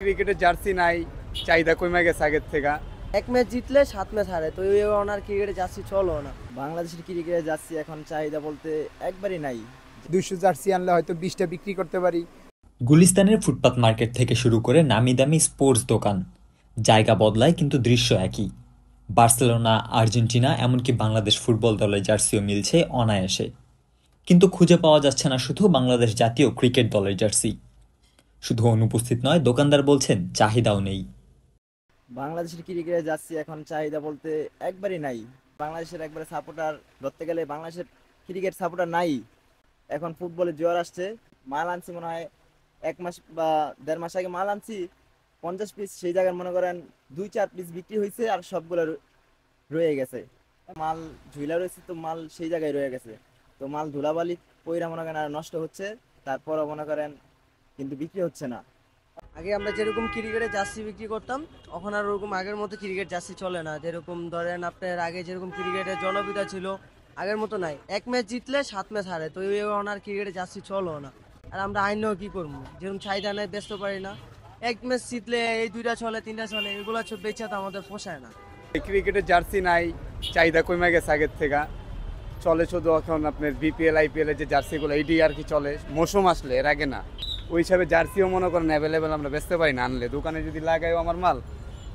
ক্রিকেটের জার্সি নাই, চাহিদা কমে গেছে আগের থেকে। এক ম্যাচ জিতলে 7 ম্যাচ হারে, তো এই ওনার ক্রিকেটে জার্সি চলো না। বাংলাদেশের ক্রিকেটের জার্সি এখন চাহিদা বলতে একবারই নাই। 200 জার্সি আনলে হয়তো 20টা বিক্রি করতে পারি। গুলিস্তানের ফুটপাত মার্কেট থেকে শুরু করে নামি দামি স্পোর্টস দোকান, জায়গা বদলায় কিন্তু দৃশ্য একই। বার্সেলোনা, আর্জেন্টিনা, এমনকি বাংলাদেশ ফুটবল দলের জার্সিও মিলছে অনায়াসে। কিন্তু খুঁজে পাওয়া যাচ্ছে না শুধু বাংলাদেশ জাতীয় ক্রিকেট দলের জার্সি। শুধু অনুপস্থিত নয়, দোকানদার বলছেন চাহিদাও নেই। বাংলাদেশের ক্রিকেটের জার্সি এখন চাহিদা বলতে একবারই নাই। বাংলাদেশের একবারে সাপোর্টার ধরতে গেলে বাংলাদেশের ক্রিকেট সাপোর্টার নাই। এখন ফুটবলে জোয়ার আসছে। মাল আনছি মনে হয় 1 মাস বা 1.5 মাস আগে মাল আনছি 50 পিস, সেই জায়গায় মনে করেন 2-4 পিস বিক্রি হয়েছে আর সবগুলো রয়ে গেছে। মাল ঝুলা রয়েছে, তো মাল সেই জায়গায় রয়ে গেছে। তো মাল ধুলাবালি পইরা মনে করেন আর নষ্ট হচ্ছে, তারপরও মনে করেন কিন্তু বিক্রি হচ্ছে না। আগে আমরা যেরকম ক্রিকেটে জার্সি বিক্রি করতাম, এখন আর ওরকম আগের মতো ক্রিকেট জার্সি চলে না। যেরকম ধরেন আপনার আগে যেরকম ক্রিকেটের জনপ্রিয়তা ছিল, আগের মতো নাই। এক ম্যাচ জিতলে 7 ম্যাচ হারে, তো এই ওনার ক্রিকেটে জার্সি চলো না। আর আমরা আইনেও কি করবো, যেরকম চাহিদা নেই বেচতে পারি না। এক ম্যাচ জিতলে এই 2টা চলে 3টা চলে, এগুলো বেচা তো আমাদের পোষায় না। ক্রিকেটের জার্সি নাই, চাহিদা কমে গেছে আগের থেকে। চলে শুধু এখন আপনার বিপিএল আইপিএল এর যে জার্সিগুলো এটি আর কি চলে মৌসুম আসলে, এর আগে না। ওই হিসাবে জার্সিও মনে করেন অ্যাভেলেবেল আমরা বেচতে পারি না। আনলে দোকানে যদি লাগাইও আমার মাল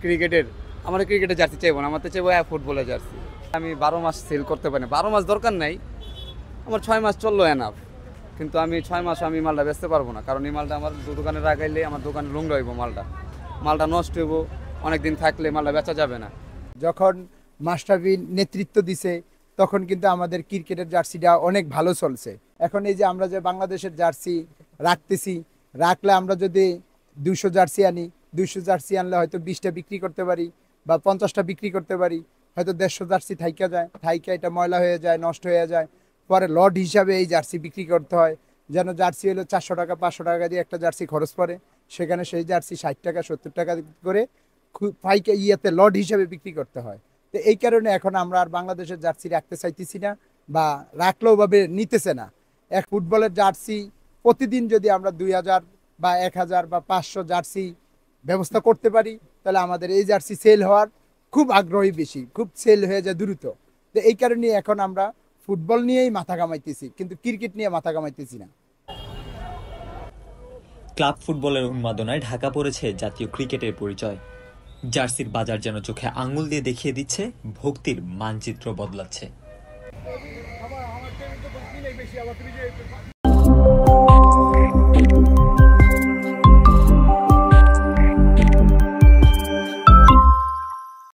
ক্রিকেটের, আমার ক্রিকেটের জার্সি চাইবো না, আমার তো চাইবো ফুটবলের জার্সি। আমি 12 মাস সেল করতে পারি না, 12 মাস দরকার নাই, আমার 6 মাস চললো এনাফ। কিন্তু আমি 6 মাস আমি মালটা বেচতে পারবো না, কারণ এই মালটা আমার দোকানে রাখাইলে আমার দোকানে নোংরা হইব, মালটা নষ্ট হইব, অনেকদিন থাকলে মালটা বেচা যাবে না। যখন মাশরাফি নেতৃত্ব দিছে তখন কিন্তু আমাদের ক্রিকেটের জার্সিটা অনেক ভালো চলছে। এখন এই যে আমরা যে বাংলাদেশের জার্সি রাখলে আমরা যদি 200 জার্সি আনি, 200 জার্সি আনলে হয়তো 20টা বিক্রি করতে পারি বা 50টা বিক্রি করতে পারি। হয়তো 150 জার্সি থাইকা এটা ময়লা হয়ে যায়, নষ্ট হয়ে যায়। পরে লট হিসাবে এই জার্সি বিক্রি করতে হয়। যেন জার্সি হলো 400 টাকা 500 টাকা দিয়ে একটা জার্সি খরচ পড়ে, সেখানে সেই জার্সি 60 টাকা 70 টাকা করে লট হিসাবে বিক্রি করতে হয়। তো এই কারণে এখন আমরা আর বাংলাদেশের জার্সি রাখতে চাইতেছি না, বা রাখলেও ভাবে নিতেছে না। এক ফুটবলের জার্সি প্রতিদিন যদি আমরা 2000 বা 1000 বা 500 জার্সি ব্যবস্থা করতে পারি, তাহলে আমাদের এই জার্সি সেল হওয়ার খুব আগ্রহী বেশি, খুব সেল হয়ে যায় দ্রুত। তো এই কারণে এখন আমরা ফুটবল নিয়েই মাথা কামাইতেছি, কিন্তু ক্রিকেট নিয়ে মাথা কামাইতেছি না। ক্লাব ফুটবলের উন্মাদনায় ঢাকা পড়েছে জাতীয় ক্রিকেটের পরিচয়। জার্সির বাজার যেন চোখে আঙুল দিয়ে দেখিয়ে দিচ্ছে ভক্তির মানচিত্র বদলাচ্ছে।